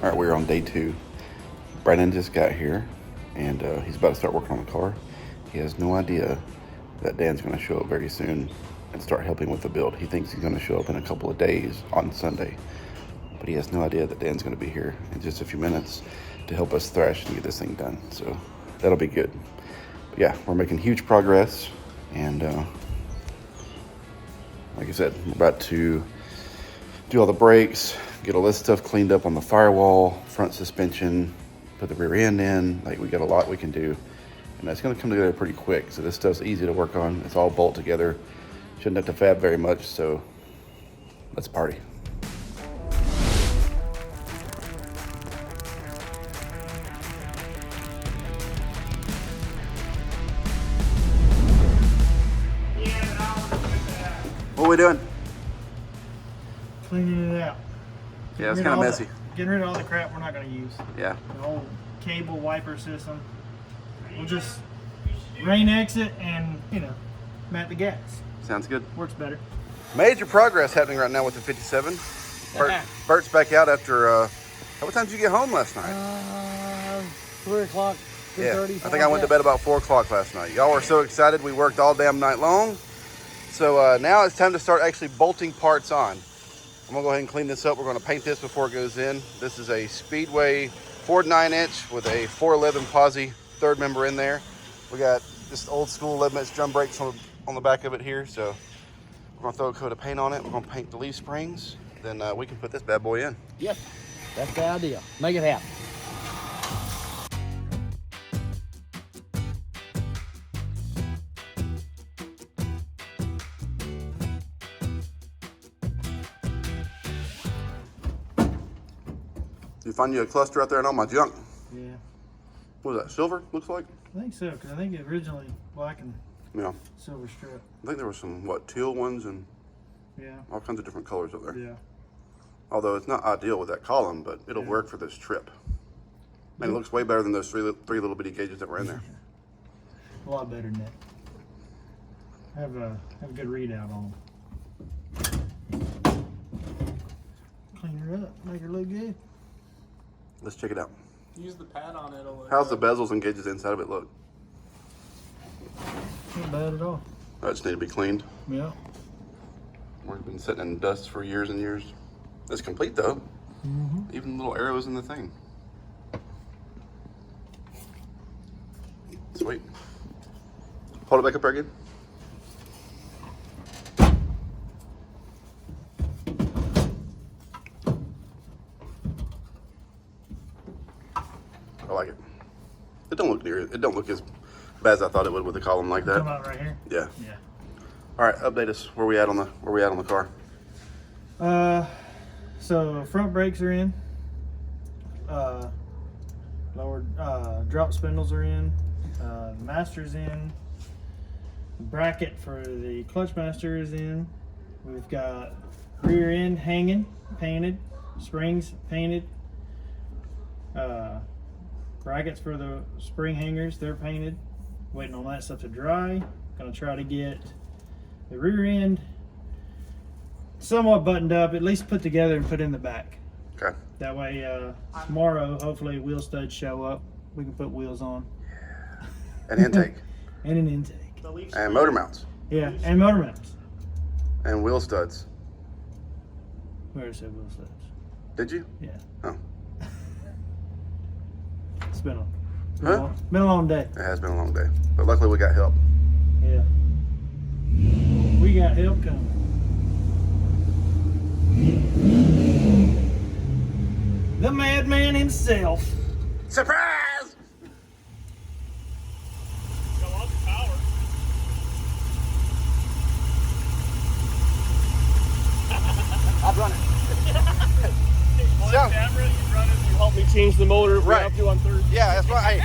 All right, we're on day 2. Brandon just got here, and he's about to start working on the car. He has no idea that Dan's going to show up very soon and start helping with the build. He thinks he's going to show up in a couple of days on Sunday, but he has no idea that Dan's going to be here in just a few minutes to help us thrash and get this thing done. So that'll be good. But yeah, we're making huge progress, and like I said, we're about to do all the brakes, get all this stuff cleaned up on the firewall, front suspension, put the rear end in. Like, we got a lot we can do, and that's going to come together pretty quick. So this stuff's easy to work on. It's all bolt together. Shouldn't have to fab very much, so let's party. What are we doing? Cleaning it out. Yeah, it's kind of messy. Getting rid of all the crap we're not going to use. Yeah. The whole cable wiper system. We'll just rain exit and, mat the gas. Sounds good. Works better. Major progress happening right now with the 57. Bert's back out after, what time did you get home last night? 3 o'clock, 2:30. Yeah, I think I went to bed about 4 o'clock last night. Y'all were so excited. We worked all damn night long. So now it's time to start actually bolting parts on. I'm gonna go ahead and clean this up. We're gonna paint this before it goes in. This is a Speedway Ford 9-inch with a 411 posi third member in there. We got just old school 11-inch drum brakes on the back of it here. So we're gonna throw a coat of paint on it. We're gonna paint the leaf springs. Then we can put this bad boy in. Yep, that's the idea. Make it happen. You find you a cluster out there and all my junk. Yeah. What is that, silver, looks like? I think so, because I think it originally black and silver strip. I think there were some, teal ones and all kinds of different colors up there. Yeah. Although it's not ideal with that column, but it'll work for this trip. And it looks way better than those three little bitty gauges that were in there. A lot better than that. Have a good readout on them. Clean her up, make her look good. Let's check it out. Use the pad on it. How's the bezels and gauges inside of it look? Not bad at all. That just need to be cleaned. Yeah. We've been sitting in dust for years and years. It's complete though. Mm-hmm. Even little arrows in the thing. Sweet. Hold it back up there again. I like it. It don't look as bad as I thought it would with a column like that. Come out right here. Yeah. Yeah. All right, update us. Where we at on the car? So front brakes are in. Lower drop spindles are in. Master's in. The bracket for the clutch master is in. We've got rear end hanging, painted. Springs painted. Brackets for the spring hangers, they're painted. Waiting on that stuff to dry. Gonna try to get the rear end somewhat buttoned up, at least put together and put in the back. Okay. That way, tomorrow, hopefully wheel studs show up. We can put wheels on. An intake. And an intake. And motor mounts. Yeah, and motor mounts. And wheel studs. Where is that wheel studs? Did you? Yeah. Oh. It's been a Huh? been a long day. It has been a long day. But luckily we got help. Yeah. We got help coming. The madman himself. Surprise! Got lots of power. I'll run it. On camera, you run it, you help me change the motor if we have to on Thursday. Yeah, that's right.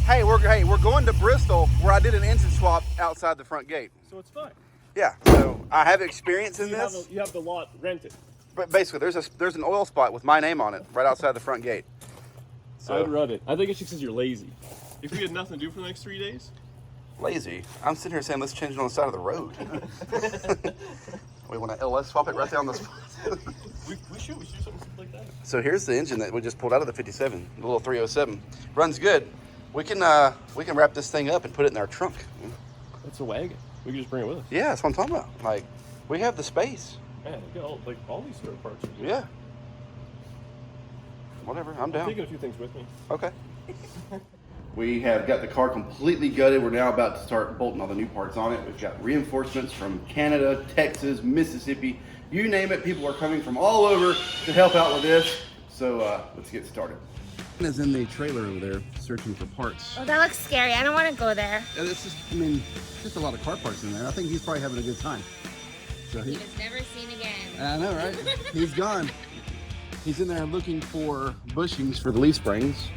Hey, we're going to Bristol where I did an engine swap outside the front gate. So it's fine. Yeah, so I have experience in this. You have the lot rented. But basically, there's an oil spot with my name on it right outside the front gate. So I'd run it. I think it's just because you're lazy. If we had nothing to do for the next 3 days. Lazy. I'm sitting here saying let's change it on the side of the road. We want to LS swap it right there on the spot. we should do something like that. So here's the engine that we just pulled out of the 57, the little 307. Runs good. We can wrap this thing up and put it in our trunk. It's a wagon. We can just bring it with us. Yeah, that's what I'm talking about. Like, we have the space. Man, look at all these spare parts are good. Yeah. Whatever, I'm down. I'm taking a few things with me. Okay. We have got the car completely gutted. We're now about to start bolting all the new parts on it. We've got reinforcements from Canada, Texas, Mississippi, you name it. People are coming from all over to help out with this. So let's get started. Is in the trailer over there searching for parts. Oh, that looks scary. I don't want to go there. And it's just, I mean, just a lot of car parts in there. I think he's probably having a good time. So He was never seen again. I know, right? He's gone. He's in there looking for bushings for the leaf springs.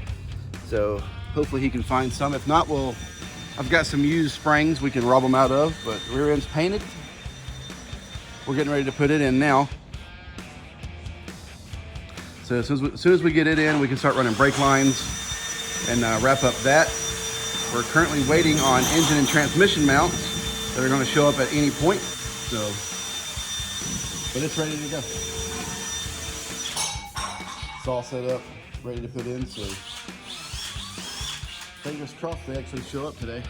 So hopefully he can find some. If not, I've got some used springs we can rob them out of, but rear end's painted. We're getting ready to put it in now. So as soon as we get it in, we can start running brake lines and wrap up that. We're currently waiting on engine and transmission mounts that are going to show up at any point. So, but it's ready to go. It's all set up, ready to put in. So fingers crossed they actually show up today.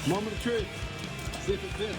Moment of truth. See if it fits.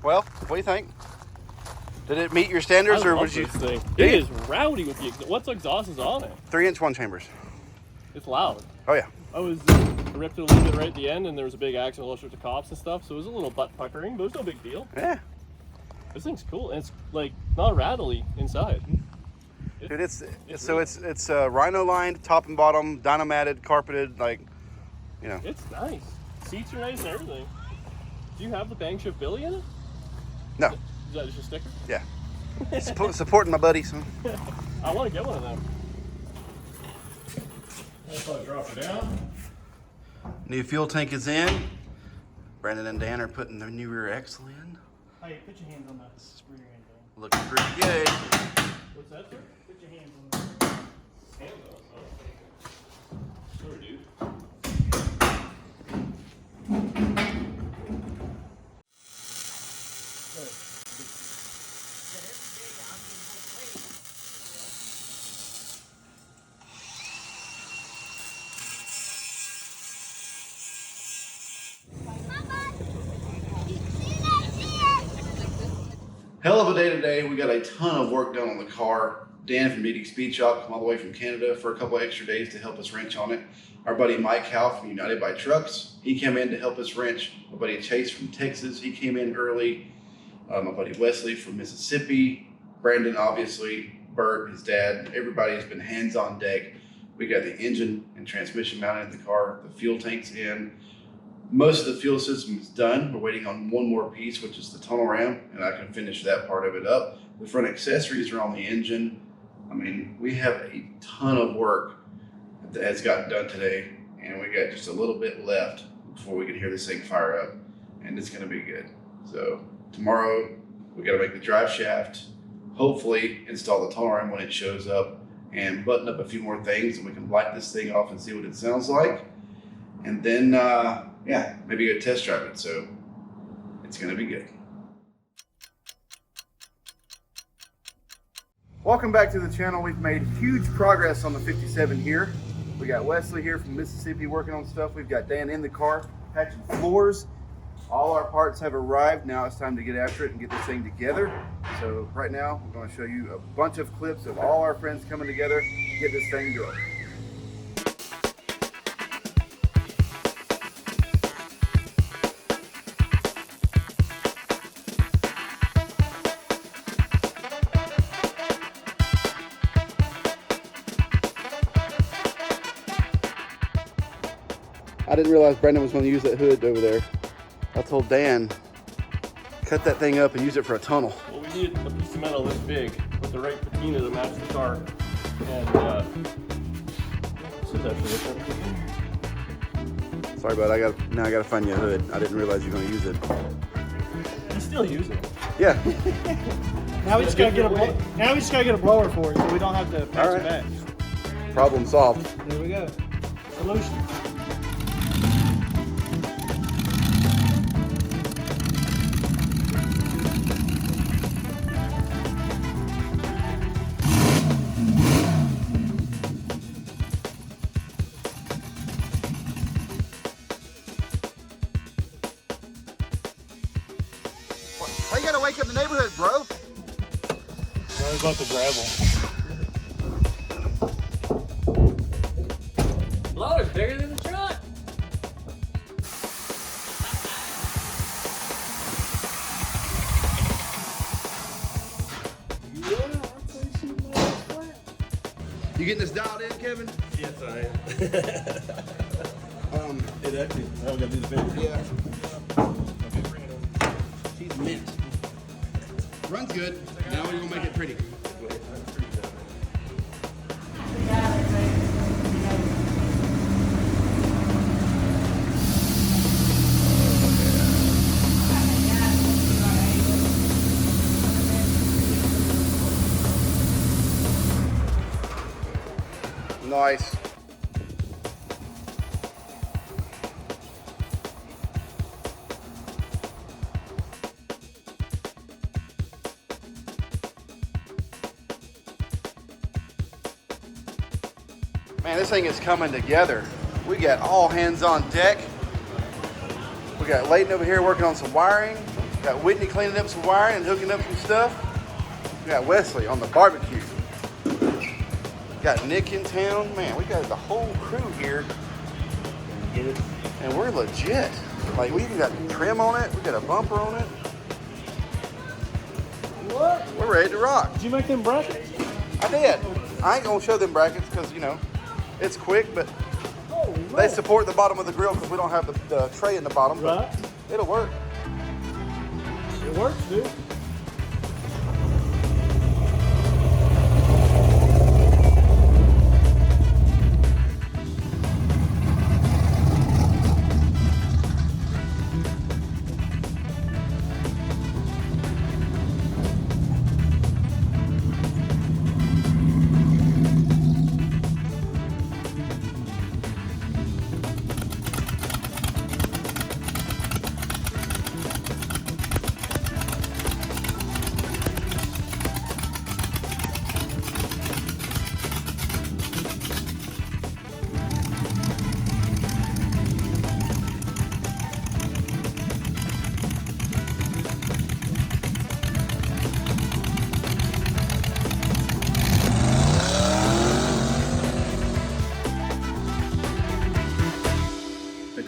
Well, what do you think? Did it meet your standards, I or love would you? this thing. It is rowdy with the exhaust. What's exhaust is on it? 3-inch one chambers. It's loud. Oh yeah. I ripped it a little bit right at the end, and there was a big accident with the cops and stuff, so it was a little butt puckering, but it was no big deal. Yeah. This thing's cool, and it's like not rattly inside. Dude, it's rhino lined, top and bottom, dynomated, carpeted, like, you know. It's nice. Seats are nice and everything. Do you have the Bang Shift Billy in it? No. Is that just a sticker? Yeah. Supporting my buddies. I want to get one of them. If I drop it down. New fuel tank is in. Brandon and Dan are putting the new rear axle in. Hey, put your hands on that rear end. Looking pretty good. What's that, sir? Put your hands on that. Hands on. Sure, dude. Hell of a day today. We got a ton of work done on the car. Dan from Meeting Speed Shop come all the way from Canada for a couple extra days to help us wrench on it. Our buddy Mike Howe from United by Trucks, he came in to help us wrench. My buddy Chase from Texas, he came in early. My buddy Wesley from Mississippi. Brandon, obviously. Bert, his dad. Everybody's been hands on deck. We got the engine and transmission mounted in the car. The fuel tank's in. Most of the fuel system is done. We're waiting on one more piece, which is the tunnel ram, and I can finish that part of it up. The front accessories are on the engine. I mean, we have a ton of work that has gotten done today, and we got just a little bit left before we can hear this thing fire up, and it's gonna be good. So tomorrow, we gotta make the drive shaft, hopefully install the tunnel ram when it shows up, and button up a few more things, and we can light this thing off and see what it sounds like. And then, yeah, maybe go test drive it. So it's gonna be good. Welcome back to the channel. We've made huge progress on the 57 here. We got Wesley here from Mississippi working on stuff. We've got Dan in the car patching floors. All our parts have arrived. Now it's time to get after it and get this thing together. So right now, we're going to show you a bunch of clips of all our friends coming together to get this thing going. I didn't realize Brandon was going to use that hood over there. I told Dan, cut that thing up and use it for a tunnel. Well, we need a piece of metal this big with the right patina to match the car. And this is actually different. Sorry, bud. Now I got to find you a hood. I didn't realize you were going to use it. You still use it. Yeah. Now we just gotta get a blower for it, so we don't have to patch it back. Problem solved. There we go. Solution. Why you gotta wake up the neighborhood, bro? Sorry about the gravel. Blower's bigger than the truck. You getting this dialed in, Kevin? Yes, I am. It actually. I gotta do the finger. Yeah. She's mint. Runs good. Now we're gonna make it pretty. Nice. Man, this thing is coming together. We got all hands on deck. We got Layton over here working on some wiring. Got Whitney cleaning up some wiring and hooking up some stuff. We got Wesley on the barbecue. Got Nick in town. Man, we got the whole crew here. And we're legit. Like, we even got trim on it. We got a bumper on it. What? We're ready to rock. Did you make them brackets? I did. I ain't gonna show them brackets because, you know, it's quick, but Oh, they support the bottom of the grill because we don't have the tray in the bottom. But right. it'll work. It works, dude.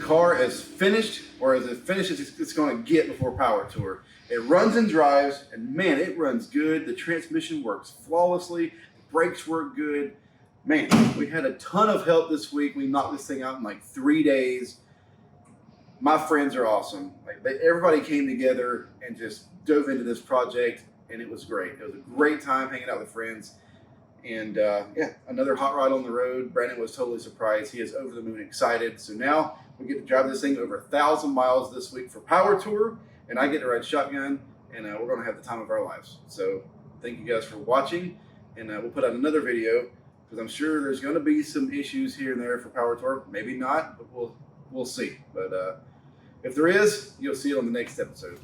Car is finished, or as finished as it's going to get before power tour. It runs and drives, and man, it runs good. The transmission works flawlessly. The brakes work good. Man, we had a ton of help this week. We knocked this thing out in like 3 days. my friends are awesome. Like everybody came together and just dove into this project, and it was great. It was a great time hanging out with friends. And yeah, another hot rod on the road. Brandon was totally surprised. He is over the moon excited. So now we get to drive this thing over 1,000 miles this week for Power Tour, and I get to ride shotgun, and we're going to have the time of our lives. So thank you guys for watching, and we'll put out another video because I'm sure there's going to be some issues here and there for Power Tour. Maybe not, but we'll see. But if there is, you'll see it on the next episode.